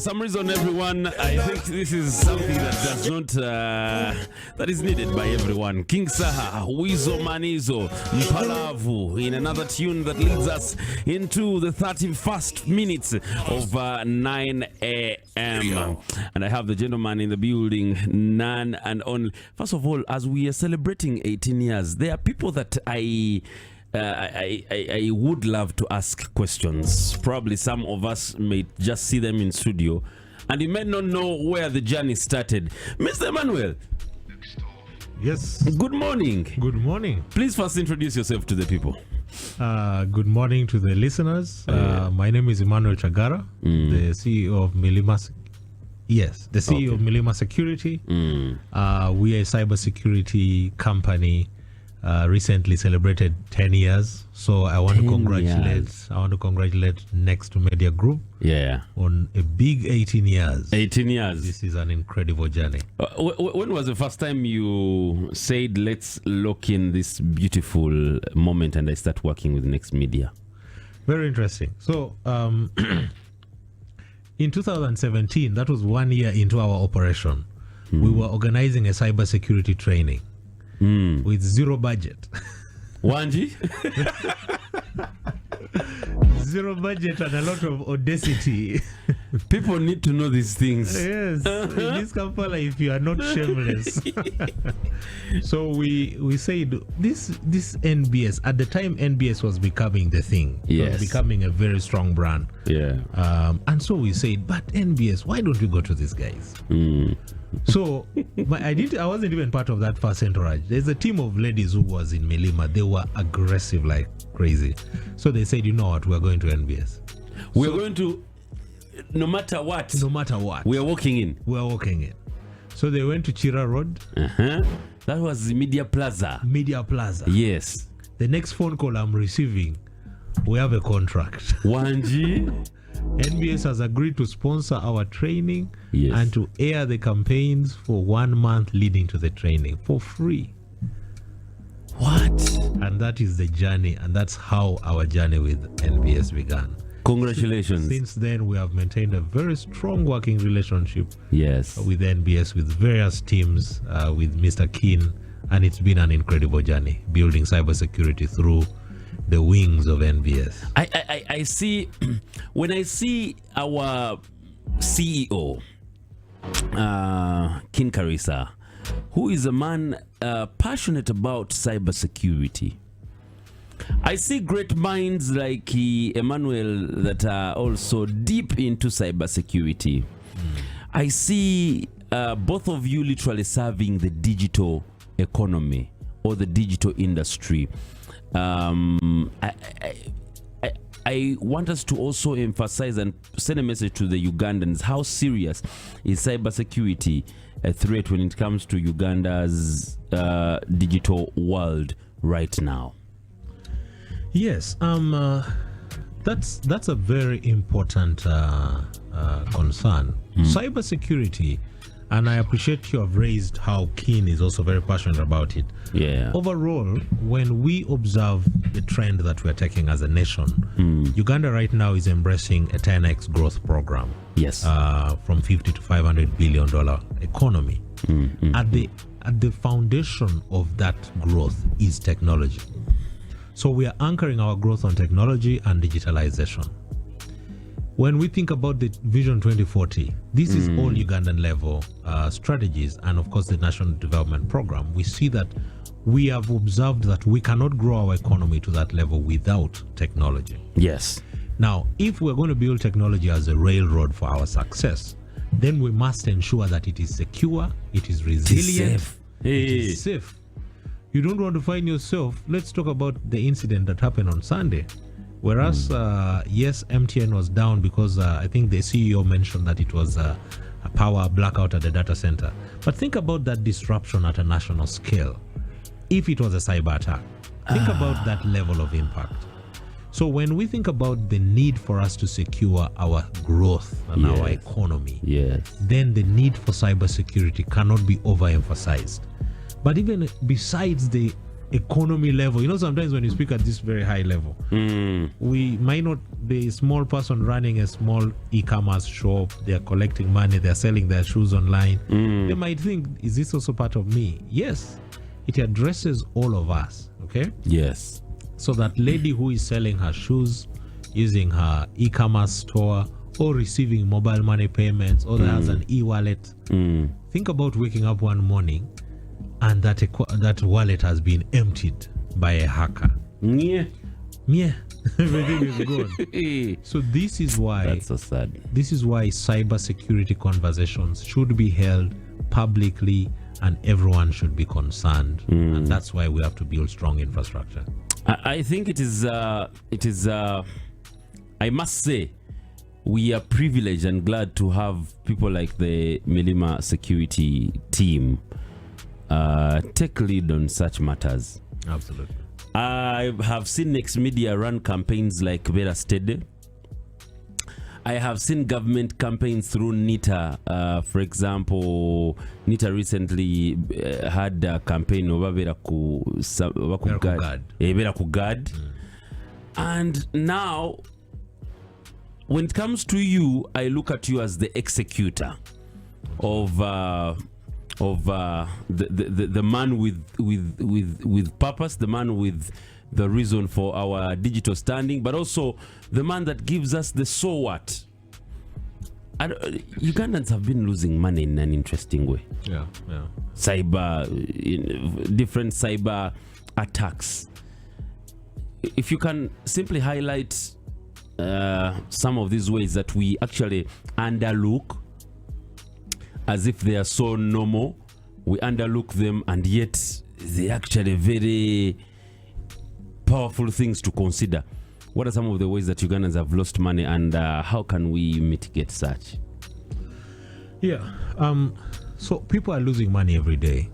some reason, everyone, I think this is something that does not, that is needed by everyone. King Saha, Wizo Manizo, Mpalavu, in another tune that leads us into the 31st minutes of 9 a.m. And I have the gentleman in the building, none and only. First of all, as we are celebrating 18 years, there are people that I would love to ask questions. Probably some of us may just see them in studio, and you may not know where the journey started. Mr. Emmanuel. Yes. Good morning. Good morning. Please first introduce yourself to the people. Good morning to the listeners. My name is Emmanuel Chagara, the CEO of Milima. Yes, the CEO of Milima Security. We are a cybersecurity company. Recently celebrated 10 years, so I want to congratulate Next Media Group on a big 18 years. 18 years. This is an incredible journey. When was the first time you said, let's lock in this beautiful moment and I start working with Next Media? Very interesting. So in 2017, that was 1 year into our operation, we were organizing a cybersecurity training with zero budget. Wanji? Zero budget and a lot of audacity. People need to know these things. Yes. In this Kampala, if you are not shameless. So we said this NBS, at the time NBS was becoming the thing. It was becoming a very strong brand. Yeah. And so we said, but NBS, why don't we go to these guys? So I wasn't even part of that first entourage. There's a team of ladies who was in Milima. They were aggressive like crazy. So they said, you know what, we're going to NBS. We're going to, no matter what. No matter what. We're walking in. We're walking in. So they went to Chira Road. That was the Media Plaza. Media Plaza. Yes. The next phone call I'm receiving, we have a contract. Wanji? NBS has agreed to sponsor our training and to air the campaigns for 1 month leading to the training for free. What? And that is the journey, and that's how our journey with NBS began. Congratulations. Since then, we have maintained a very strong working relationship with NBS, with various teams, with Mr. Keen, and it's been an incredible journey building cybersecurity through the wings of NBS. I see, when I see our CEO, King Karisa, who is a man passionate about cybersecurity, I see great minds like Emmanuel that are also deep into cybersecurity. I see both of you literally serving the digital economy or the digital industry. I want us to also emphasize and send a message to the Ugandans. How serious is cybersecurity a threat when it comes to Uganda's digital world right now? Yes, that's a very important concern. Cybersecurity, and I appreciate you have raised how Keen is also very passionate about it. Yeah. Overall, when we observe the trend that we are taking as a nation, Uganda right now is embracing a 10x growth program. Yes. From $50 to $500 billion economy. At the foundation of that growth is technology. So we are anchoring our growth on technology and digitalization. When we think about the Vision 2040, this is all Ugandan level strategies and of course the National Development Program. We see that we have observed that we cannot grow our economy to that level without technology. Yes. Now, if we're going to build technology as a railroad for our success, then we must ensure that it is secure, it is resilient, it is safe. You don't want to find yourself, let's talk about the incident that happened on Sunday. Whereas, yes, MTN was down because I think the CEO mentioned that it was a power blackout at the data center. But think about that disruption at a national scale. If it was a cyber attack, think about that level of impact. So when we think about the need for us to secure our growth and our economy, then the need for cybersecurity cannot be overemphasized. But even besides the economy level. You know, sometimes when you speak at this very high level, we might not, the small person running a small e-commerce shop, they're collecting money, they're selling their shoes online. They might think, is this also part of me? Yes, it addresses all of us, okay? Yes. So that lady who is selling her shoes using her e-commerce store or receiving mobile money payments or that has an e-wallet, think about waking up one morning and that wallet has been emptied by a hacker. Yeah. Everything is gone. So this is why, that's so sad. This is why cybersecurity conversations should be held publicly and everyone should be concerned. And that's why we have to build strong infrastructure. I think it is I must say, we are privileged and glad to have people like the Milima security team take lead on such matters. Absolutely. I have seen Next Media run campaigns like Vera Steady. I have seen government campaigns through NITA. For example, NITA recently had a campaign over Vera Kugad. And now, when it comes to you, I look at you as the executor of the man with purpose, the man with the reason for our digital standing, but also the man that gives us the so what. Ugandans have been losing money in an interesting way. Yeah. Different cyber attacks. If you can simply highlight some of these ways that we actually underlook as if they are so normal, we underlook them, and yet they actually very powerful things to consider. What are some of the ways that Ugandans have lost money, and how can we mitigate such? So people are losing money every day.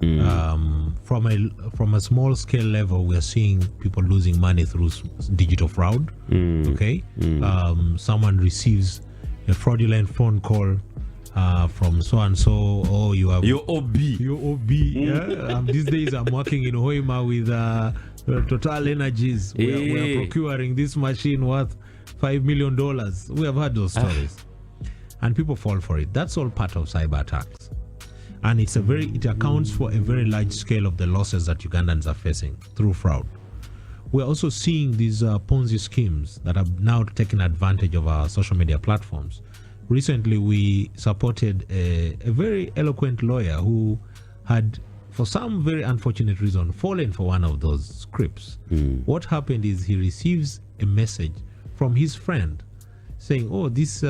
From a small scale level, we are seeing people losing money through digital fraud. Okay, someone receives a fraudulent phone call from so and so. Oh, you have your OB. Yeah. These days I'm working in Hoima with Total Energies. We are procuring this machine worth $5 million. We have had those stories, and people fall for it. That's all part of cyber attacks, and it accounts for a very large scale of the losses that Ugandans are facing through fraud. We're also seeing these Ponzi schemes that have now taken advantage of our social media platforms. Recently, we supported a very eloquent lawyer who had, for some very unfortunate reason, fallen for one of those scripts. What happened is he receives a message from his friend saying, "Oh, there is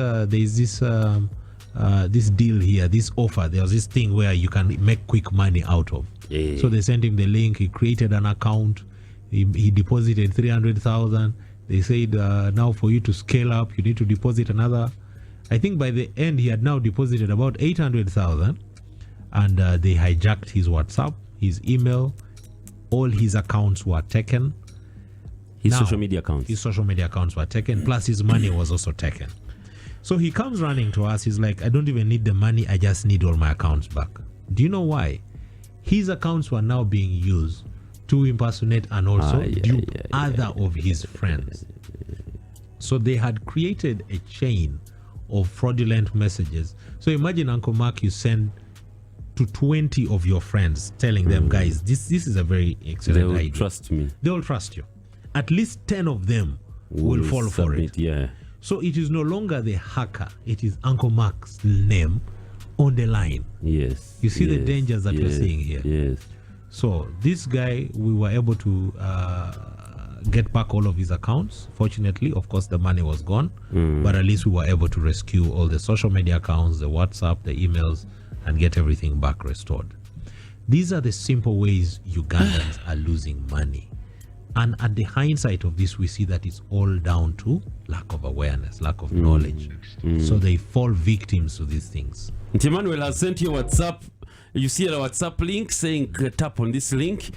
this deal here, this offer. There's this thing where you can make quick money out of." So they sent him the link. He created an account. He deposited 300,000. They said, now for you to scale up, you need to deposit another. I think by the end, he had now deposited about 800,000, and they hijacked his WhatsApp, his email, all his accounts were taken. His social media accounts were taken, plus his money was also taken. So he comes running to us. He's like, "I don't even need the money. I just need all my accounts back." Do you know why? His accounts were now being used to impersonate and also dupe other of his friends. So they had created a chain of fraudulent messages. So imagine, Uncle Mark, you send to 20 of your friends telling them, "Guys, this is a very excellent idea. Trust me." They will trust you. At least 10 of them will fall for it. So it is no longer the hacker, it is Uncle Mark's name on the line. Yes. You see the dangers that we're seeing here. Yes. So this guy, we were able to get back all of his accounts. Fortunately, of course, the money was gone, but at least we were able to rescue all the social media accounts, the WhatsApp, the emails, and get everything back restored. These are the simple ways Ugandans are losing money. And at the hindsight of this, we see that it's all down to lack of awareness, lack of knowledge. So they fall victims to these things. Emmanuel has sent you WhatsApp. You see a WhatsApp link saying tap on this link,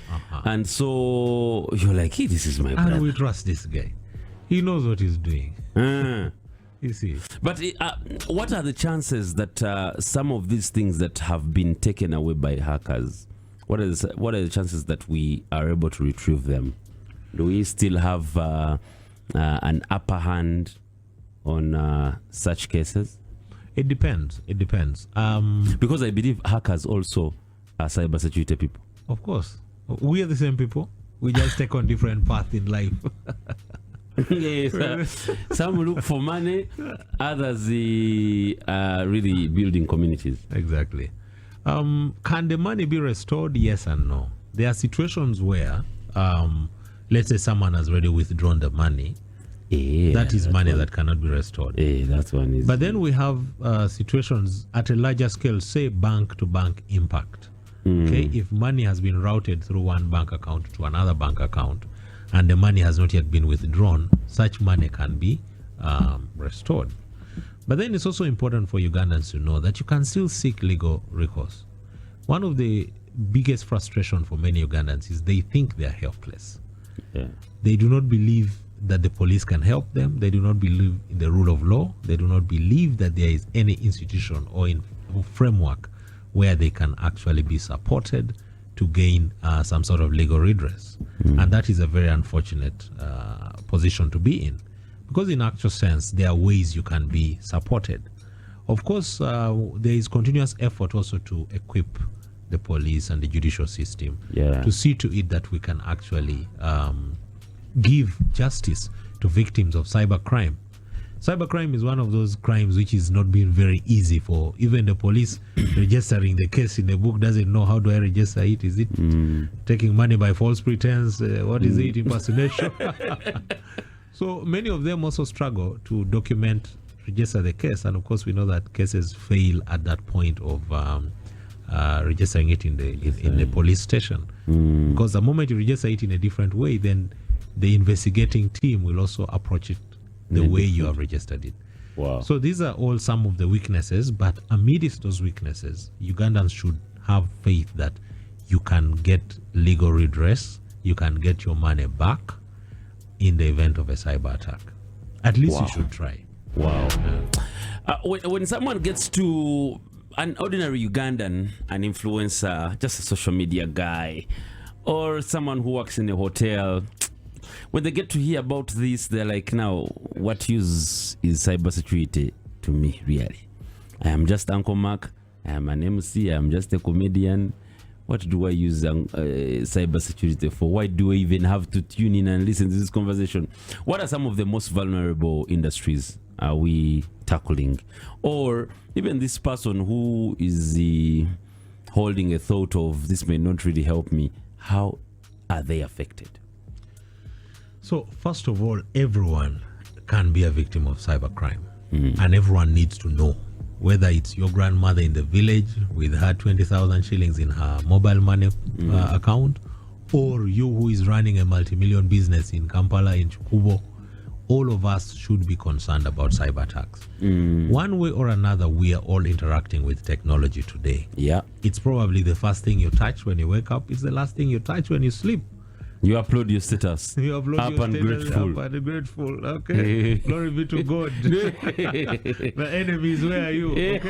and so you're like, "Hey, this is my brother." And we trust this guy. He knows what he's doing. You see. But what are the chances that some of these things that have been taken away by hackers what are the chances that we are able to retrieve them? Do we still have an upper hand on such cases? It depends. Because I believe hackers also are cybersecurity people. Of course. We are the same people. We just take on different paths in life. Yes, some look for money, others are really building communities. Exactly. Can the money be restored? Yes and no. There are situations where, let's say someone has already withdrawn the money. That is money that cannot be restored. That one is. But then we have situations at a larger scale, say bank-to-bank impact. Okay, if money has been routed through one bank account to another bank account, and the money has not yet been withdrawn, such money can be restored. But then it's also important for Ugandans to know that you can still seek legal recourse. One of the biggest frustration for many Ugandans is they think they are helpless. Yeah. They do not believe that the police can help them. They do not believe in the rule of law. They do not believe that there is any institution or framework where they can actually be supported to gain some sort of legal redress. And that is a very unfortunate position to be in, because in actual sense, there are ways you can be supported. Of course, there is continuous effort also to equip the police and the judicial system to see to it that we can actually give justice to victims of cybercrime. Cybercrime is one of those crimes which is not being very easy for even the police. Registering the case in the book doesn't know, how do I register it? Is it taking money by false pretense? What is it? Impersonation? So many of them also struggle to register the case. And of course, we know that cases fail at that point of registering it in the police station. Because the moment you register it in a different way, then the investigating team will also approach it the way you have registered it. Wow. So these are all some of the weaknesses, but amidst those weaknesses, Ugandans should have faith that you can get legal redress, you can get your money back in the event of a cyber attack. At least you should try. Wow. When someone gets to an ordinary Ugandan, an influencer, just a social media guy, or someone who works in a hotel, when they get to hear about this, they're like, now, what use is cybersecurity to me, really? I am just Uncle Mark. I am an MC. I am just a comedian. What do I use cybersecurity for? Why do I even have to tune in and listen to this conversation? What are some of the most vulnerable industries are we tackling? Or even this person who is holding a thought of, this may not really help me, how are they affected? So first of all, everyone can be a victim of cybercrime, and everyone needs to know, whether it's your grandmother in the village with her 20,000 shillings in her mobile money account, or you who is running a multi-million business in Kampala, in Chukubo. All of us should be concerned about cyber attacks. One way or another, we are all interacting with technology today. Yeah. It's probably the first thing you touch when you wake up. It's the last thing you touch when you sleep. You upload your status. You upload up your and status, grateful. Up and grateful. Okay. Glory be to God. The enemies, where are you? Okay.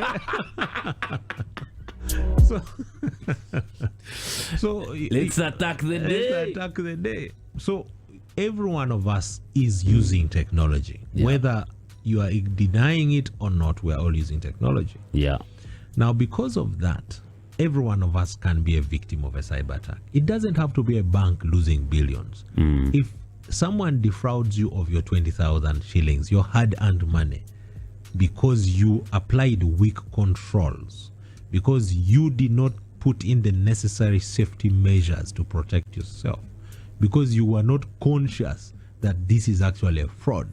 So let's attack the day. Let's attack the day. So every one of us is using technology. Whether you are denying it or not, we are all using technology. Yeah. Now, because of that, every one of us can be a victim of a cyber attack. It doesn't have to be a bank losing billions. If someone defrauds you of your 20,000 shillings, your hard-earned money, because you applied weak controls, because you did not put in the necessary safety measures to protect yourself, because you were not conscious that this is actually a fraud,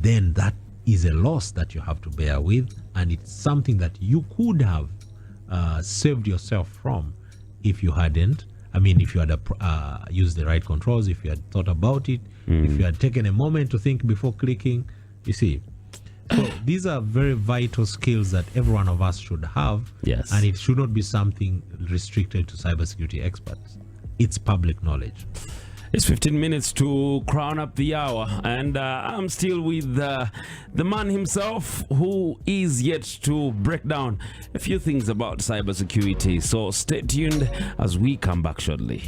then that is a loss that you have to bear with, and it's something that you could have saved yourself from if you hadn't. I mean, if you had used the right controls, if you had thought about it, if you had taken a moment to think before clicking, you see. So these are very vital skills that every one of us should have. Yes. And it should not be something restricted to cybersecurity experts. It's public knowledge. It's 15 minutes to crown up the hour, and I'm still with the man himself who is yet to break down a few things about cybersecurity. So stay tuned as we come back shortly.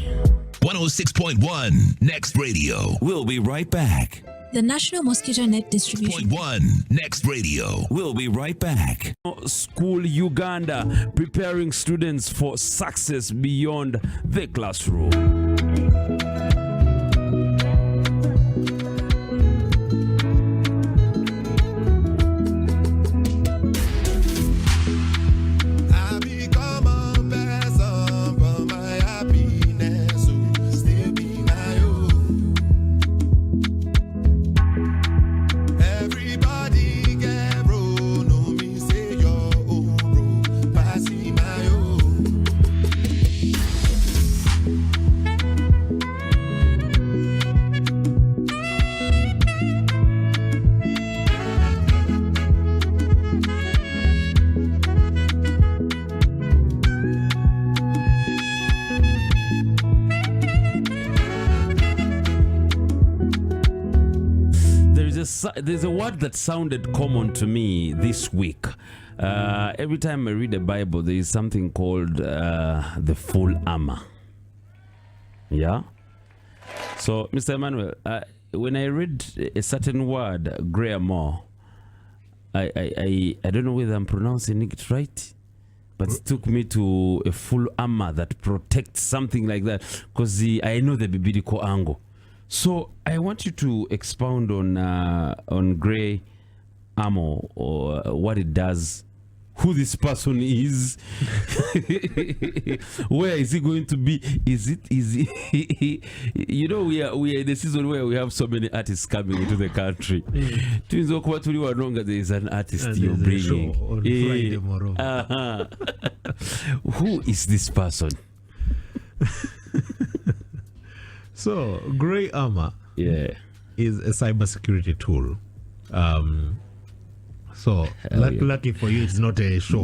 106.1 Next Radio. We'll be right back. The National Mosquito Net Distribution. 1 Next Radio. We'll be right back. School Uganda, preparing students for success beyond the classroom. There's a word that sounded common to me this week. Every time I read the Bible, there is something called the full armor. Yeah? So, Mr. Emmanuel, when I read a certain word, grammar, I don't know whether I'm pronouncing it right, but it took me to a full armor that protects something like that, because I know the biblical angle. So I want you to expound on gray armor, or what it does, who this person is, where is he going to be? Is he you know, we are in the season where we have so many artists coming into the country. There is an artist you're bringing on Friday, moreover. Who is this person? So, Grey Armor is a cybersecurity tool. Lucky for you, it's not a show.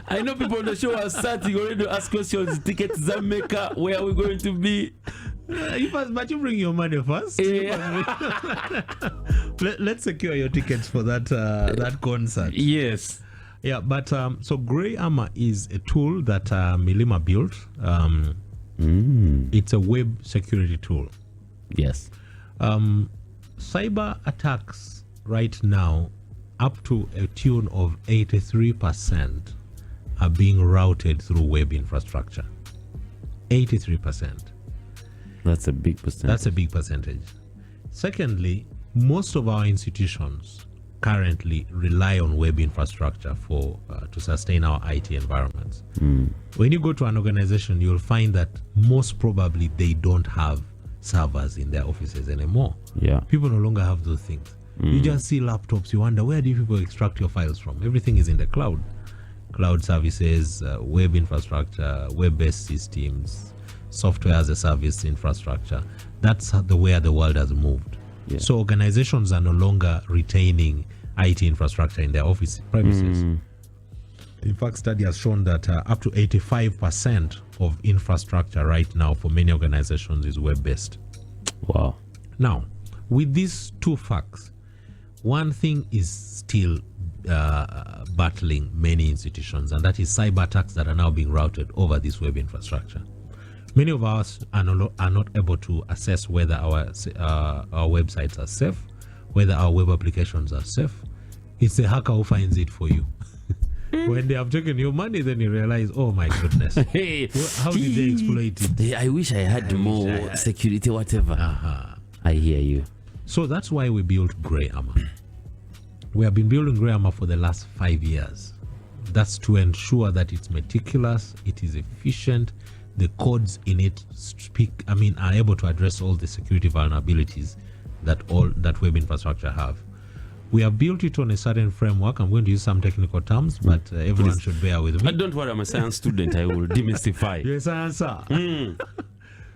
I know people on the show are starting already to ask questions. Tickets, Zameka, where are we going to be? But you bring your money first. Let's secure your tickets for that concert. Yes. Yeah, but so Grey Armor is a tool that Milima built. It's a web security tool. Yes. Cyber attacks right now, up to a tune of 83%, are being routed through web infrastructure. 83%. That's a big percentage. That's a big percentage. Secondly, most of our institutions currently rely on web infrastructure to sustain our IT environments. When you go to an organization, you'll find that most probably they don't have servers in their offices anymore. Yeah. People no longer have those things. You just see laptops, you wonder, where do you people extract your files from? Everything is in the cloud. Cloud services, web infrastructure, web-based systems, software as a service infrastructure. That's where the world has moved. Yeah. So organizations are no longer retaining IT infrastructure in their office premises. In fact, study has shown that up to 85% of infrastructure right now for many organizations is web-based. Wow. Now, with these two facts, one thing is still battling many institutions, and that is cyber attacks that are now being routed over this web infrastructure. Many of us are not able to assess whether our websites are safe, whether our web applications are safe. It's the hacker who finds it for you. When they have taken your money, then you realize, oh my goodness, how did they exploit it? I wish I had more security, whatever. I hear you. So that's why we built Grey Armor. We have been building Grey Armor for the last 5 years. That's to ensure that it's meticulous, it is efficient, the codes in it are able to address all the security vulnerabilities that web infrastructure have. We have built it on a certain framework. I'm going to use some technical terms, but everyone should bear with me. Don't worry, I'm a science student. I will demystify. Yes, answer.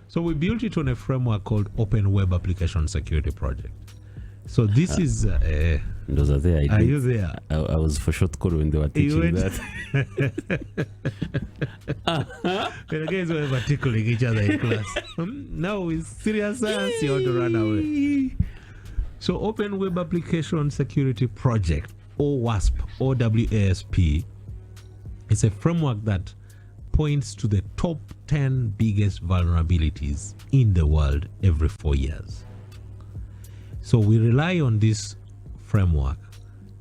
So we built it on a framework called Open Web Application Security Project. So this is Those are there. Are you there? I was for short call when they were teaching that. The guys were tickling each other in class. Now with serious science, you want to run away. So Open Web Application Security Project, OWASP, OWASP, is a framework that points to the top 10 biggest vulnerabilities in the world every 4 years. So we rely on this framework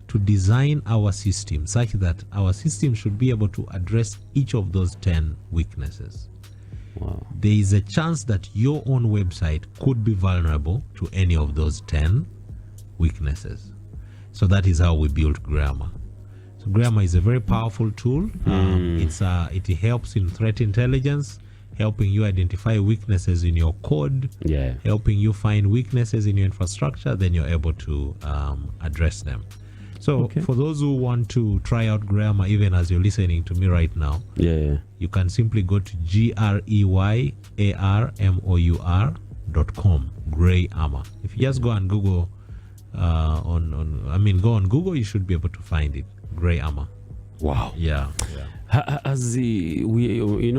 to design our system such that our system should be able to address each of those 10 weaknesses. Wow. There is a chance that your own website could be vulnerable to any of those 10 weaknesses. So that is how we built Grammar. So Grammar is a very powerful tool. It helps in threat intelligence, helping you identify weaknesses in your code, helping you find weaknesses in your infrastructure, then you're able to address them. So for those who want to try out Grammar, even as you're listening to me right now, you can simply go to greyarmour.com, Grey Armor. If you just go and Google, go on Google, you should be able to find it, Grey Armor. Wow. Yeah. As we are in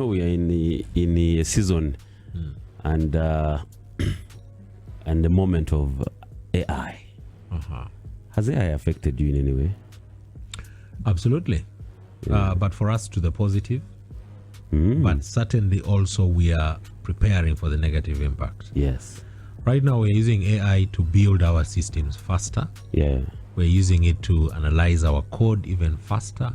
a season and the moment of AI. Has AI affected you in any way? Absolutely. But for us, to the positive. But certainly also we are preparing for the negative impact. Yes. Right now we're using AI to build our systems faster. Yeah. We're using it to analyze our code even faster.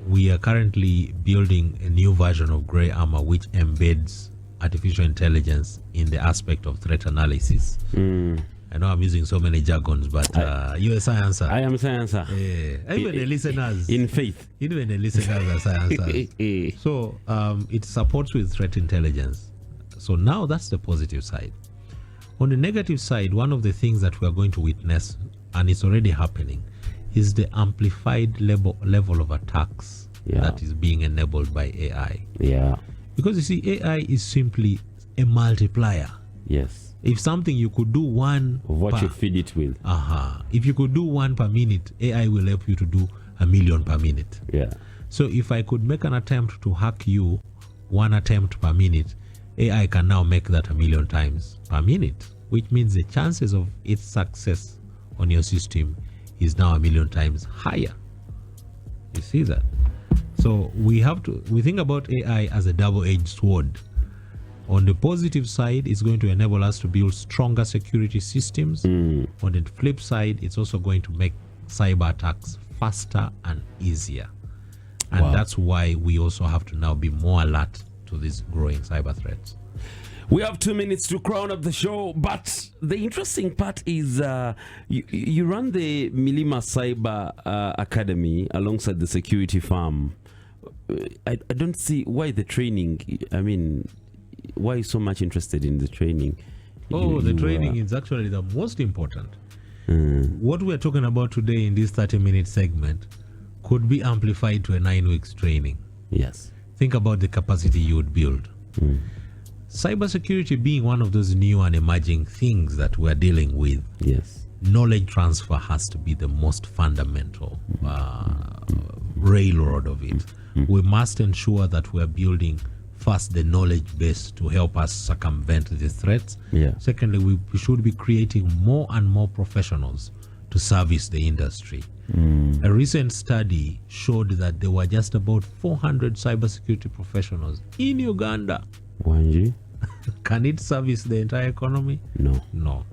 We are currently building a new version of Grey Armor which embeds artificial intelligence in the aspect of threat analysis. I know I'm using so many jargons, but you're a sciencer. I am a sciencer. Even the listeners. In faith. Even the listeners are sciencers. So it supports with threat intelligence. So now that's the positive side. On the negative side, one of the things that we are going to witness, and it's already happening, is the amplified level of attacks that is being enabled by AI. Yeah. Because you see, AI is simply a multiplier. Yes. If something you could do one of what you feed it with. If you could do 1 per minute, AI will help you to do 1,000,000 per minute. Yeah. So if I could make an attempt to hack you 1 attempt per minute, AI can now make that 1,000,000 times per minute, which means the chances of its success on your system is now 1,000,000 times higher. You see that? So we think about AI as a double-edged sword. On the positive side, it's going to enable us to build stronger security systems. On the flip side, it's also going to make cyber attacks faster and easier. And that's why we also have to now be more alert to these growing cyber threats. We have 2 minutes to crown up the show, but the interesting part is you run the Milima Cyber Academy alongside the security firm. I don't see why the training. I mean, why so much interested in the training? The training is actually the most important. What we're talking about today in this 30-minute segment could be amplified to a 9 weeks training. Yes. Think about the capacity you would build. Cybersecurity being one of those new and emerging things that we're dealing with. Yes. Knowledge transfer has to be the most fundamental railroad of it. We must ensure that we're building first the knowledge base to help us circumvent the threats. Secondly, we should be creating more and more professionals to service the industry. A recent study showed that there were just about 400 cybersecurity professionals in Uganda. Can it service the entire economy? No.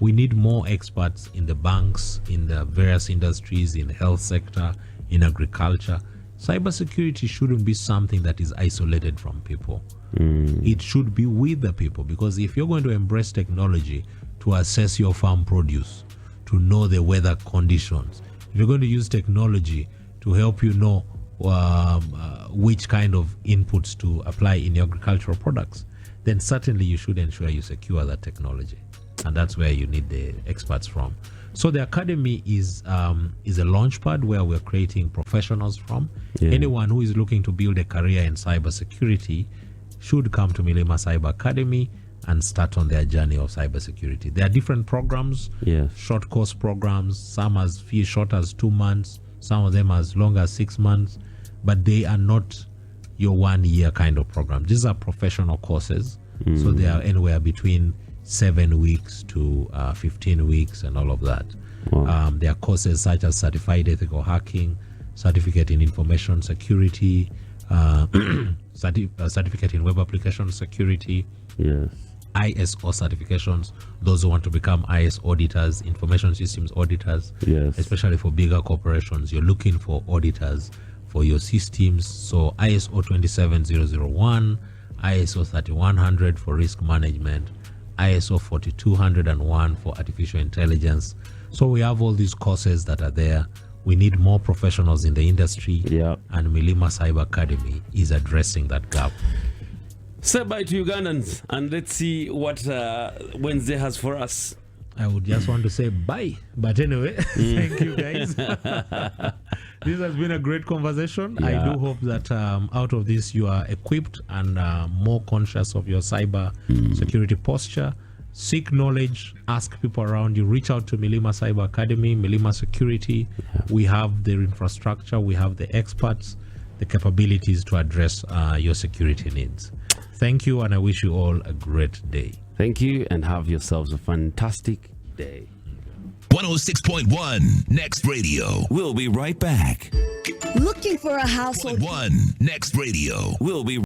We need more experts in the banks, in the various industries, in the health sector, in agriculture. Cybersecurity shouldn't be something that is isolated from people. It should be with the people, because if you're going to embrace technology to assess your farm produce, to know the weather conditions, if you're going to use technology to help you know which kind of inputs to apply in your agricultural products, then certainly you should ensure you secure that technology. And that's where you need the experts from. So the academy is a launch pad where we're creating professionals from. Anyone who is looking to build a career in cybersecurity should come to Milima Cyber Academy. and start on their journey of cybersecurity. There are different programs, Yes. short course programs, some as few short as 2 months, some of them as long as 6 months, but they are not your 1 year kind of program. These are professional courses, so they are anywhere between 7 weeks to 15 weeks and all of that. Wow. There are courses such as Certified Ethical Hacking, Certificate in Information Security, Certificate in Web Application Security, Yes. ISO certifications, those who want to become IS auditors, information systems auditors, Yes. especially for bigger corporations. You're looking for auditors for your systems. So ISO 27001, ISO 3100 for risk management, ISO 4201 for artificial intelligence. So we have all these courses that are there. We need more professionals in the industry, Yeah. and Milima Cyber Academy is addressing that gap. Say bye to Ugandans and let's see what Wednesday has for us. I would just want to say bye. But anyway, thank you guys. This has been a great conversation. I Yeah. do hope that out of this you are equipped and more conscious of your cyber security posture. Seek knowledge, ask people around you, reach out to Milima Cyber Academy, Milima Security. We have the infrastructure, we have the experts, the capabilities to address your security needs. Thank you, and I wish you all a great day. Thank you and have yourselves a fantastic day. 106.1 Next Radio. We'll be right back. Looking for a household 1 Next Radio. We'll be